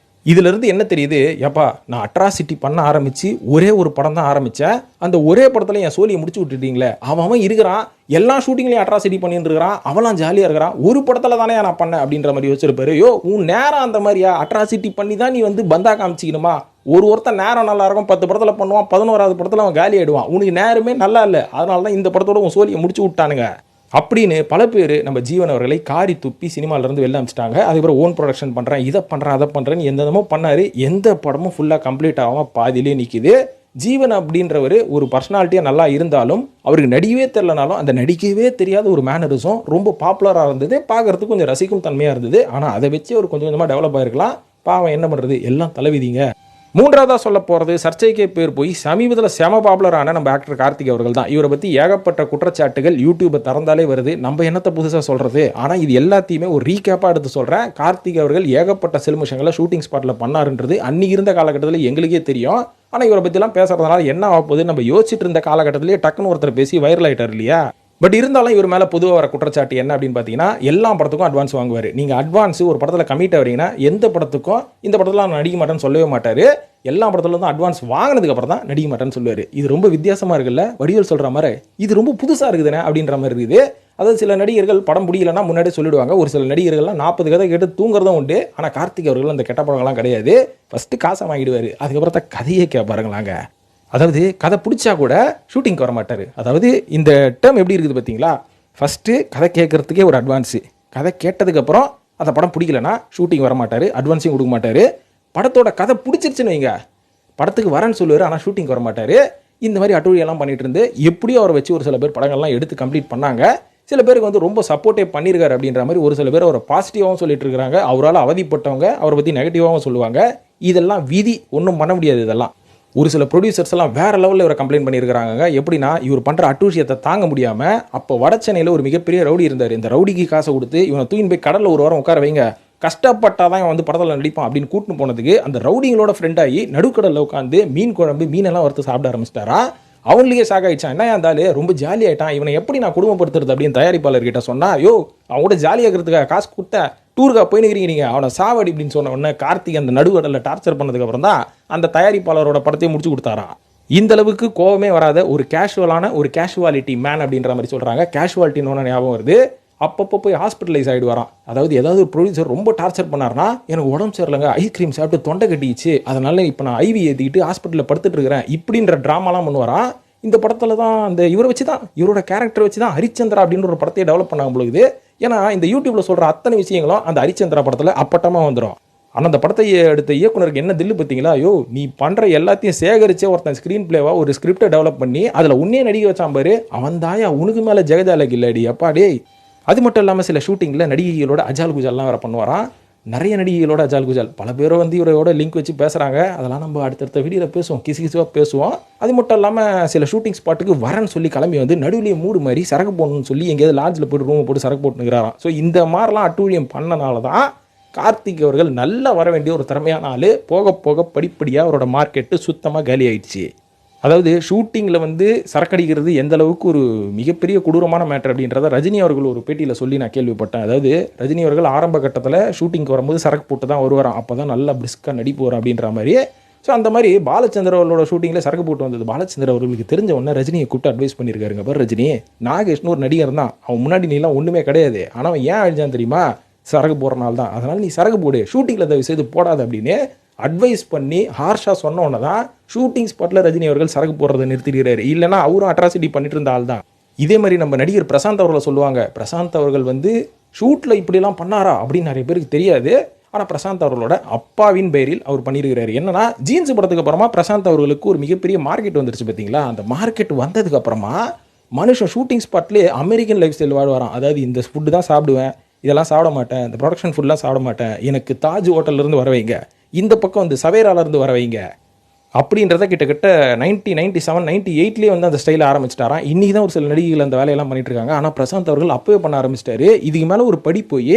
இதிலிருந்து என்ன தெரியுது, எப்பா நான் அட்ராசிட்டி பண்ண ஆரம்பித்து ஒரே ஒரு படம் தான் ஆரம்பித்தேன், அந்த ஒரே படத்தில் என் சோழியை முடிச்சு விட்டுட்டீங்களே. அவன் இருக்கிறான், எல்லா ஷூட்டிங்லையும் அட்ராசிட்டி பண்ணிட்டு இருக்கிறான், அவன்லாம் ஜாலியாக இருக்கிறான், ஒரு படத்தில் தானே நான் பண்ணேன் அப்படின்ற மாதிரி யோசிச்சிருப்பாரு. உன் நேரம் அந்த மாதிரியா அட்ராசிட்டி பண்ணி தான் நீ வந்து பந்தா காமிச்சிக்கணுமா? ஒருத்தன் நேரம் நல்லா இருக்கும், 10 படத்தில் பண்ணுவான், 11வது படத்தில் அவன் காலி ஆகிடுவான். உனக்கு நேரமே நல்லா இல்லை, அதனால தான் இந்த படத்தோட உன் சோழியை முடிச்சு விட்டானுங்க அப்படின்னு பல பேர் நம்ம ஜீவன் அவர்களை காரி துப்பி சினிமாவிலேருந்து வெளில அமிச்சிட்டாங்க. அதுக்கப்புறம் ஓன் ப்ரொடக்ஷன் பண்ணுறேன், இதை பண்ணுறேன், அதை பண்ணுறேன்னு எந்தமோ பண்ணார். எந்த படமும் ஃபுல்லாக கம்ப்ளீட் ஆகாமல் பாதியிலே நிற்கிது. ஜீவன் அப்படின்றவர் ஒரு பர்சனாலிட்டியாக நல்லா இருந்தாலும் அவருக்கு நடிக்கவே தெரிலனாலும் அந்த நடிக்கவே தெரியாத ஒரு மேனரிசம் ரொம்ப பாப்புலராக இருந்தது, பார்க்குறதுக்கு கொஞ்சம் ரசிக்கும் தன்மையாக இருந்தது. ஆனால் அதை வச்சு அவர் கொஞ்சம் கொஞ்சமாக டெவலப் ஆகிருக்கலாம். பாவம் என்ன பண்ணுறது, எல்லாம் தலைவிதிங்க. மூன்றாவதாக சொல்ல போகிறது சர்ச்சைக்கே பேர் போய் சமீபத்தில் செம பாப்புலரான நம்ம ஆக்டர் கார்த்திக் அவர்கள் தான். இவரை பற்றி ஏகப்பட்ட குற்றச்சாட்டுகள் யூடியூப்பை திறந்தாலே வருது. நம்ம என்னத்தை புதுசாக சொல்கிறது, ஆனால் இது எல்லாத்தையுமே ஒரு ரீகேப்பாக எடுத்து சொல்கிறேன். கார்த்திக் அவர்கள் ஏகப்பட்ட சிலுமிஷங்களை ஷூட்டிங் ஸ்பாட்டில் பண்ணாருன்றது அன்றைக்கி இருந்த காலகட்டத்தில் எங்களுக்கே தெரியும். ஆனால் இவரை பற்றிலாம் பேசுகிறதுனால என்ன ஆகுது, நம்ம யோசிச்சுட்டு இருந்த காலகட்டத்திலேயே டக்குன்னு ஒருத்தர் பேசி வைரல் ஆகிட்டார் இல்லையா. பட் இருந்தாலும் இவர் மேலே பொதுவாக வர குற்றச்சாட்டு என்ன அப்படின்னு பார்த்தீங்கன்னா, எல்லா படத்துக்கும் அட்வான்ஸ் வாங்குவார். நீங்கள் அட்வான்ஸ் ஒரு படத்தில் கமிட் ஆகிறீங்கன்னா எந்த படத்துக்கும் இந்த படத்தில் நான் நடிக்க மாட்டேன்னு சொல்லவே மாட்டார். எல்லா படத்துல தான் அட்வான்ஸ் வாங்கினதுக்கு அப்புறம் தான் நடிக்க மாட்டேன்னு சொல்லுவார். இது ரொம்ப வித்தியாசமாக இருக்குல்ல, வடிவேல் சொல்கிற மாதிரி இது ரொம்ப புதுசாக இருக்குதுண்ணே அப்படின்ற மாதிரி இருக்குது. அதாவது சில நடிகர்கள் படம் முடியலன்னா முன்னாடியே சொல்லிடுவாங்க. ஒரு சில நடிகர்கள்லாம் 40 கதை கேட்டு தூங்குறதும் உண்டு. ஆனால் கார்த்திக் அவர்கள் அந்த கெட்ட படங்கள்லாம் கிடையாது. ஃபஸ்ட்டு காசை வாங்கிடுவார், அதுக்கப்புறம் தான் கதையே கேட்பாருங்களாங்க. அதாவது கதை பிடிச்சா கூட ஷூட்டிங்க்கு வர மாட்டார். அதாவது இந்த டேர்ம் எப்படி இருக்குது பார்த்தீங்களா, ஃபஸ்ட்டு கதை கேட்குறதுக்கே ஒரு அட்வான்ஸு, கதை கேட்டதுக்கப்புறம் அந்த படம் பிடிக்கலன்னா ஷூட்டிங் வர மாட்டார், அட்வான்ஸையும் கொடுக்க மாட்டார். படத்தோட கதை பிடிச்சிருச்சுன்னு வைங்க, படத்துக்கு வரேன்னு சொல்லுவார், ஆனால் ஷூட்டிங் வர மாட்டார். இந்த மாதிரி அட்டூழியெல்லாம் பண்ணிட்டு இருந்து எப்படியோ அவரை வச்சு ஒரு சில பேர் படங்கள்லாம் எடுத்து கம்ப்ளீட் பண்ணாங்க. சில பேருக்கு வந்து ரொம்ப சப்போர்ட்டே பண்ணியிருக்காரு அப்படின்ற மாதிரி ஒரு சில பேர் அவரை பாசிட்டிவாகவும் சொல்லிட்டு இருக்கிறாங்க. அவரால் அவதிப்பட்டவங்க அவரை பற்றி நெகட்டிவாகவும் சொல்லுவாங்க. இதெல்லாம் விதி, ஒன்றும் பண்ண முடியாது. இதெல்லாம் ஒரு சில ப்ரொடியூசர்ஸ் எல்லாம் வேற லெவலில் இவரை கம்ப்ளைண்ட் பண்ணியிருக்காங்க. எப்படின்னா, இவர் பண்ணுற அட்டூழியத்தை தாங்க முடியாமல் அப்போ வட சென்னையில் ஒரு மிகப்பெரிய ரவுடி இருந்தார். இந்த ரவுடிக்கு காசை கொடுத்து இவனை தூக்கின்னு போய் கடலில் ஒரு வாரம் உட்கார வைங்க, கஷ்டப்பட்டாதான் இவன் வந்து படத்தில் நடிப்பான் அப்படின்னு கூட்டின்னு போனதுக்கு அந்த ரவுடிங்களோட ஃப்ரெண்டாகி நடுக்கடலில் உட்காந்து மீன் குழம்பு மீனெல்லாம் வறுத்து சாப்பிட ஆரம்பிச்சிட்டாரா. அவனுக்கே ஷாக் ஆகிடுச்சான், என்ன இருந்தாலும் ரொம்ப ஜாலி ஆகிட்டான், இவனை எப்படி நான் குடும்பப்படுத்துறது அப்படின்னு தயாரிப்பாளர்கிட்ட சொன்னா, அவன் கூட ஜாலியாக இருக்கிறதுக்காக காசு கொடுத்த டூருக்காக போயினுக்கிறீங்க நீங்கள், அவனை சாவடி அப்படின்னு சொன்ன உடனே கார்த்திக் அந்த நடுக்கடலில் டார்ச்சர் பண்ணதுக்கப்புறம் தான் அந்த தயாரிப்பாளரோட படத்தையும் முடிச்சு கொடுத்தாராம். இந்த அளவுக்கு கோவமே வராத ஒரு கேஷுவலான ஒரு கேஷுவாலிட்டி மேன் அப்படின்ற மாதிரி சொல்கிறாங்க. கேஷுவாலிட்டின்னு ஒன்று ஞாபகம் வருது. அப்பப்போ போய் ஹாஸ்பிட்டலைஸ் ஆகிட்டு வரான். அதாவது ஏதாவது ஒரு ப்ரொடியூசர் ரொம்ப டார்ச்சர் பண்ணார்னா, எனக்கு உடம்பு சரியில்லைங்க, ஐஸ்கிரீம் சாப்பிட்டு தொண்டை கட்டிச்சு, அதனால இப்போ நான் ஐவி ஏற்றிக்கிட்டு ஹாஸ்பிட்டலில் படுத்துட்டு இருக்கிறேன் இப்படின்ற ட்ராமாலாம் பண்ணுவாரான். இந்த படத்தில் தான் அந்த இவரை வச்சு தான், இவரோட கேரக்டர் வச்சு தான் ஹரிச்சந்திரா அப்படின்ற ஒரு படத்தையே டெவலப் பண்ணாங்க பொழுது. ஏன்னா இந்த யூடியூப்ல சொல்கிற அத்தனை விஷயங்களும் அந்த ஹரிச்சந்திரா படத்தில் அப்பட்டமாக வந்துடும். ஆனால் அந்த படத்தை எடுத்த இயக்குனருக்கு என்ன தில்லு பார்த்தீங்களா, நீ பண்ணுற எல்லாத்தையும் சேகரிச்சே ஒருத்தன் ஸ்க்ரீன் பிளேவாக ஒரு ஸ்கிரிப்டை டெவலப் பண்ணி அதில் உன்னே நடிக்க வச்சான் பாரு, அவன் தாயா உனக்கு மேலே ஜெகஜாலக்கு இல்லடி அப்பா டே. அது மட்டும் இல்லாமல் சில ஷூட்டிங்கில் நடிகைகளோட அஜால் குஜால்லாம் வேறு பண்ணுவாராம். நிறைய நடிகைகளோட அஜால் குஜால் பல பேரும் வந்து இவரோட லிங்க் வச்சு பேசுகிறாங்க. அதெல்லாம் நம்ம அடுத்தடுத்த வீடியோவில் பேசுவோம், கிசுவாக பேசுவோம். அது மட்டும் இல்லாமல் சில ஷூட்டிங் ஸ்பாட்டுக்கு வரேன்னு சொல்லி கிளம்பி வந்து நடுவிலேயே மூடு மாதிரி சரக்கு போடணும்னு சொல்லி எங்கேயாவது லாட்ஜில் போய்ட்டு ரூமை போட்டு சரக்கு போட்டுக்கிறாராம். ஸோ இந்த மாதிரிலாம் அட்டூழியம் பண்ணனால தான் கார்த்திக் அவர்கள் நல்லா வர வேண்டிய ஒரு திறமையான ஆள் போக போக படிப்படியாக அவரோட மார்க்கெட்டு சுத்தமாக காலி ஆயிடுச்சு. அதாவது ஷூட்டிங்கில் வந்து சரக்கடிக்கிறது எந்த அளவுக்கு ஒரு மிகப்பெரிய கொடூரமான மேட்டர் அப்படின்றத ரஜினி அவர்கள் ஒரு பேட்டியில் சொல்லி நான் கேள்விப்பட்டேன். அதாவது ரஜினி அவர்கள் ஆரம்ப கட்டத்தில் ஷூட்டிங்க்கு வரும்போது சரக்கு போட்டு தான் வருவாராம், அப்போ தான் நல்லா பிரிஸ்காக நடிப்பு வரும் அப்படின்ற மாதிரி. ஸோ அந்த மாதிரி பாலச்சந்திர அவர்களோட ஷூட்டிங்கில் சரக்கு போட்டு வந்தது பாலச்சந்திர அவர்களுக்கு தெரிஞ்ச உடனே ரஜினியை கூப்பிட்டு அட்வைஸ் பண்ணியிருக்காருங்க. பாரு ரஜினி, நாகேஷ்னு ஒரு நடிகர் தான், அவன் முன்னாடி நீலாம் ஒன்றுமே கிடையாது, ஆனால் அவன் ஏன் அழிஞ்சான் தெரியுமா, சரக்கு போடுறனால தான், அதனால் நீ சரக்கு போடு, ஷூட்டிங்கில் தயவு செய்து போடாது அப்படின்னு அட்வைஸ் பண்ணி ஹார்ஷாக சொன்ன உடனே தான் ஷூட்டிங் ஸ்பாட்டில் ரஜினி அவர்கள் சரக்கு போடுறதை நிறுத்திடுறாரு. இல்லைனா அவரும் அட்ராசிட்டி பண்ணிட்டு இருந்த ஆள் தான். இதே மாதிரி நம்ம நடிகர் பிரசாந்த் அவர்களை சொல்லுவாங்க. பிரசாந்த் அவர்கள் வந்து ஷூட்டில் இப்படிலாம் பண்ணாரா அப்படின்னு நிறைய பேருக்கு தெரியாது. ஆனால் பிரசாந்த் அவர்களோட அப்பாவின் பெயரில் அவர் பண்ணியிருக்கிறாரு. என்னன்னா ஜீன்ஸ் படத்துக்கு அப்புறமா பிரசாந்த் அவர்களுக்கு ஒரு மிகப்பெரிய மார்க்கெட் வந்துருச்சு பார்த்தீங்களா. அந்த மார்க்கெட் வந்ததுக்கு அப்புறமா மனுஷன் ஷூட்டிங் ஸ்பாட்லேயே அமெரிக்கன் லைஃப் ஸ்டைல் வாழ்வாராம். அதாவது இந்த ஃபுட்டு தான் சாப்பிடுவேன், இதெல்லாம் சாப்பிட மாட்டேன், இந்த ப்ரொடக்ஷன் ஃபுட்லாம் சாப்பிட மாட்டேன், எனக்கு தாஜ் ஹோட்டல்லேருந்து வர வைங்க, இந்த பக்கம் வந்து சவேராலேருந்து வர வைங்க அப்படின்றத கிட்டத்தட்ட 1997 98 வந்து அந்த ஸ்டைலை ஆரம்பிச்சிட்டாராம். இன்றைக்கி தான் ஒரு சில நடிகைகள் அந்த வேலையெல்லாம் பண்ணிட்டு இருக்காங்க. ஆனால் பிரசாந்த் அவர்கள் அப்போவே பண்ண ஆரம்பிச்சிட்டாரு. இதுக்கு மேலே ஒரு படி போய்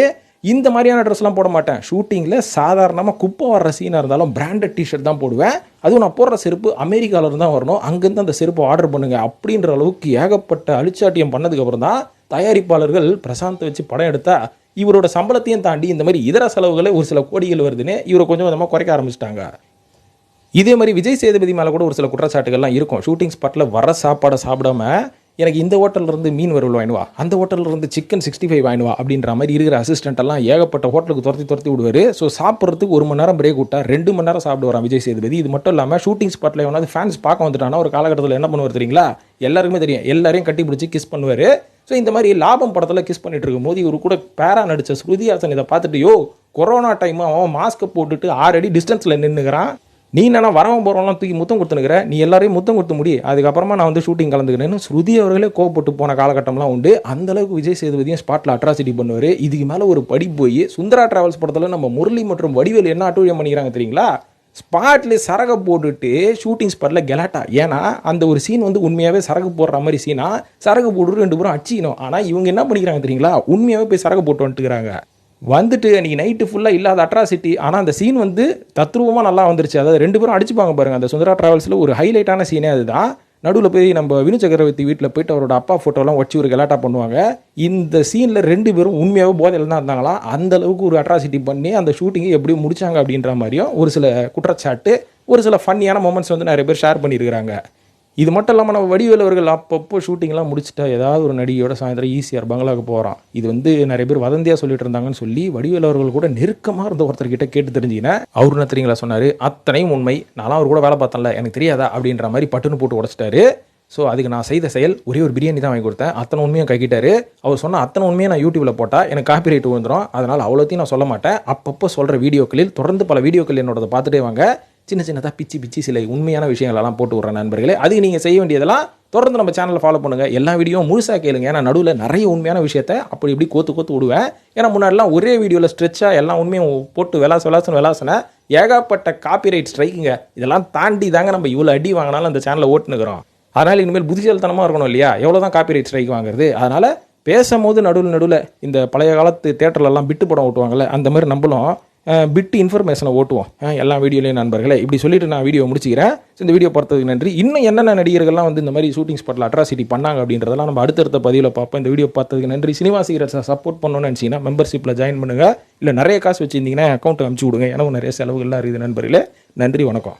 இந்த மாதிரியான ட்ரெஸ்லாம் போட மாட்டேன், ஷூட்டிங்கில் சாதாரணமாக குப்பை வர்ற சீனாக இருந்தாலும் பிராண்டட் டிஷர்ட் தான் போடுவேன், அதுவும் நான் போடுற செருப்பு அமெரிக்காவிலேருந்து தான் வரணும், அங்கேருந்து அந்த செருப்பு ஆர்டர் பண்ணுங்க அப்படின்ற அளவுக்கு ஏகப்பட்ட அழிச்சாட்டியம் பண்ணதுக்கப்புறம் தான் தயாரிப்பாளர்கள் பிரசாந்தை வச்சு படம் எடுத்தால் இவரோட சம்பளத்தையும் தாண்டி இந்த மாதிரி இதர செலவுகளே ஒரு சில கோடிகள் வருதுன்னு இவரை கொஞ்சம் கொஞ்சமாக குறைக்க ஆரம்பிச்சிட்டாங்க. இதே மாதிரி விஜய் சேதுபதி மேலே கூட ஒரு சில குற்றச்சாட்டுகள்லாம் இருக்கும். ஷூட்டிங் ஸ்பாட்டில் வர சாப்பாடை சாப்பிடாம எனக்கு இந்த ஹோட்டலிருந்து மீன் வறுவல் வாங்கினுவா, அந்த ஹோட்டலிருந்து சிக்கன் 65 வாங்கினுவா அப்படின்ற மாதிரி இருக்கிற அசிஸ்டன்ட் எல்லாம் ஏகப்பட்ட ஹோட்டலுக்கு துரத்தி விடுவார். ஸோ சாப்பிட்றதுக்கு 1 மணி நேரம் பிரேக் விட்டா 2 மணி நேரம் சாப்பிட்டு வரான் விஜய் சேதுபதி. இது மட்டும் இல்லாமல் ஷூட்டிங் ஸ்பாட்டில் எவனாவது ஃபேன்ஸ் பார்க்க வந்துட்டானா ஒரு காலகட்டத்தில் என்ன பண்ணுவார் தெரியுங்களா, எல்லாருக்குமே தெரியும், எல்லாரையும் கட்டி பிடிச்சி கிஸ் பண்ணுவார். ஸோ இந்த மாதிரி லாபம் படத்தில் கிஸ் பண்ணிட்டு இருக்கும்போது இவர் கூட பேரா நடித்த ஸ்ருதி ஹாசன் இதை பார்த்துட்டு, யோ கொரோனா டைம் அவன் மாஸ்க்கை போட்டுட்டு 6 அடி டிஸ்டன்ஸில் நின்றுக்கிறான், நீ என்னன்னா வரவன் போகிறவங்களாம் தூக்கி முத்தம் கொடுத்துனுக்கிற, நீ எல்லாரையும் முத்தம் கொடுத்து முடி, அதுக்கப்புறமா நான் வந்து ஷூட்டிங் கலந்துக்கிறேன்னு ஸ்ருதி அவர்களே கோவப்பட்டு போன காலகட்டம்லாம் உண்டு. அந்தளவுக்கு விஜய் சேதுபதியும் ஸ்பாட்டில் அட்ராசிட்டி பண்ணுவார். இதுக்கு மேலே ஒரு படி போய் சுந்தரா டிராவல்ஸ் படத்தில் நம்ம முரளி மற்றும் வடிவேல் என்ன அட்டூழியம் பண்ணிக்கிறாங்க தெரியுங்களா, ஸ்பாட்லேயே சரகை போட்டுட்டு ஷூட்டிங் ஸ்பாட்டில் கெலாட்டா. ஏன்னா அந்த ஒரு சீன் வந்து உண்மையாகவே சரகு போடுற மாதிரி சீனா, சரகு போட்டு 2 பேரும் அடிச்சிக்கணும். ஆனால் இவங்க என்ன பண்ணிக்கிறாங்க தெரியுங்களா, உண்மையாகவே போய் சரகு போட்டு வந்துட்டுக்கிறாங்க. வந்துட்டு அன்றைக்கி நைட்டு ஃபுல்லாக இல்லாத அட்ராசிட்டி. ஆனால் அந்த சீன் வந்து தத்ரூபமாக நல்லா வந்துருச்சு. அதாவது 2 பேரும் அடிச்சுப்பாங்க பாருங்கள். அந்த சுந்தரா டிராவல்ஸில் ஒரு ஹைலைட்டான சீனே அதுதான். நடுவில் போய் நம்ம வினு சக்கரவர்த்தி வீட்டில் போயிட்டு அவரோட அப்பா ஃபோட்டோலாம் வச்சு ஒரு கலாட்டா பண்ணுவாங்க. இந்த சீனில் 2 பேரும் உண்மையாகவே போதையில் தான் இருந்தாங்களா, அந்த அளவுக்கு ஒரு அட்ராசிட்டி பண்ணி அந்த ஷூட்டிங்கை எப்படி முடிச்சாங்க அப்படின்ற மாதிரியும் ஒரு சில குற்றச்சாட்டு, ஒரு சில ஃபன்னியான மொமெண்ட்ஸ் வந்து நிறைய பேர் ஷேர் பண்ணியிருக்கிறாங்க. இது மட்டும் இல்லாமல் நம்ம வடிவேல் அவர்கள் அப்பப்போ ஷூட்டிங்லாம் முடிச்சுட்டா ஏதாவது ஒரு நடிகையோட சாயந்தரம் ஈஸியாக பங்களாவுக்கு போகிறான். இது வந்து நிறைய பேர் வதந்தியாக சொல்லிட்டு இருந்தாங்கன்னு சொல்லி வடிவேல் அவர்கள் கூட நெருக்கமாக இருந்த ஒருத்தர்கிட்ட கேட்டு தெரிஞ்சுக்கினேன். அவரு என்ன தெரியுங்களா சொன்னார், அத்தனையும் உண்மை, நான்லாம் அவர் கூட வேலை பார்த்தேன்ல, எனக்கு தெரியாதா அப்படின்ற மாதிரி பட்டுன்னு போட்டு உடச்சிட்டாரு. ஸோ அதுக்கு நான் செய்த செயல் ஒரே ஒரு பிரியாணி தான் வாங்கி கொடுத்தேன், அத்தனை உண்மையும் கைக்கிட்டாரு. அவர் சொன்ன அத்தனை உண்மையை நான் யூடியூப்பில் போட்டால் எனக்கு காப்பி ரைட் விழுந்துடும், அதனால் அவ்வளோத்தையும் நான் சொல்ல மாட்டேன். அப்பப்போ சொல்கிற வீடியோக்களில் தொடர்ந்து பல வீடியோக்கள் என்னோட பார்த்துட்டே வாங்க. சின்ன சின்னதாக பிச்சு சில உண்மையான விஷயங்களெல்லாம் போட்டு விட்றேன் நண்பர்களே. அதுக்கு நீங்கள் செய்ய வேண்டியதெல்லாம் தொடர்ந்து நம்ம சேனலில் ஃபாலோ பண்ணுங்கள். எல்லா வீடியோவும் முழுசாக கேளுங்க. ஏன்னா நடுவில் நிறைய உண்மையான விஷயத்தை அப்படி இப்படி கோத்து விடுவேன். ஏன்னா முன்னாடிலாம் ஒரே வீடியோவில் ஸ்ட்ரெச்சாக எல்லா உண்மையும் போட்டு விளாசன ஏகப்பட்ட காப்பிரைட் ஸ்ட்ரைக்குங்க. இதெல்லாம் தாண்டி தாங்க நம்ம இவ்வளோ அடி வாங்கினாலும் அந்த சேனலை ஓட்டுனுக்கிறோம். அதனால் இனிமேல் புத்திசாலித்தனமாக இருக்கணும் இல்லையா, எவ்வளோ தான் காப்பிரைட் ஸ்ட்ரைக் வாங்குறது. அதனால் பேசும்போது நடுவில் இந்த பழைய காலத்து தேட்டர்லலாம் பிட்டு படம் ஓட்டுவாங்கள்ல, அந்த மாதிரி நம்மளும் பிட்டு இன்ஃபர்மேஷனை ஓட்டுவோம் எல்லா வீடியோலையும் நண்பர்களே. இப்படி சொல்லிட்டு நான் வீடியோ முடிச்சுக்கிறேன். இந்த வீடியோ பார்த்ததுக்கு நன்றி. இன்னும் என்னென்ன நடிகர்கள்லாம் வந்து இந்த மாதிரி ஷூட்டிங் ஸ்பாட்டில் அட்ராசிட்டி பண்ணாங்க அப்படின்றதெல்லாம் நம்ம அடுத்தடுத்த பதிவில் பார்ப்போம். இந்த வீடியோ பார்த்ததுக்கு நன்றி. சினிமா சீக்ரெட்ஸை சப்போர்ட் பண்ணணும்னு நினச்சிங்கன்னா மெம்பர்ஷிப்பில் ஜாயின் பண்ணுங்கள். இல்லை நிறைய காசு வச்சுருந்தீங்கன்னா அக்கௌண்ட்டை அனுப்பிச்சி விடுங்க. எனக்கு நிறைய செலவுகள்லாம் இருக்குது நண்பர்களே. நன்றி, வணக்கம்.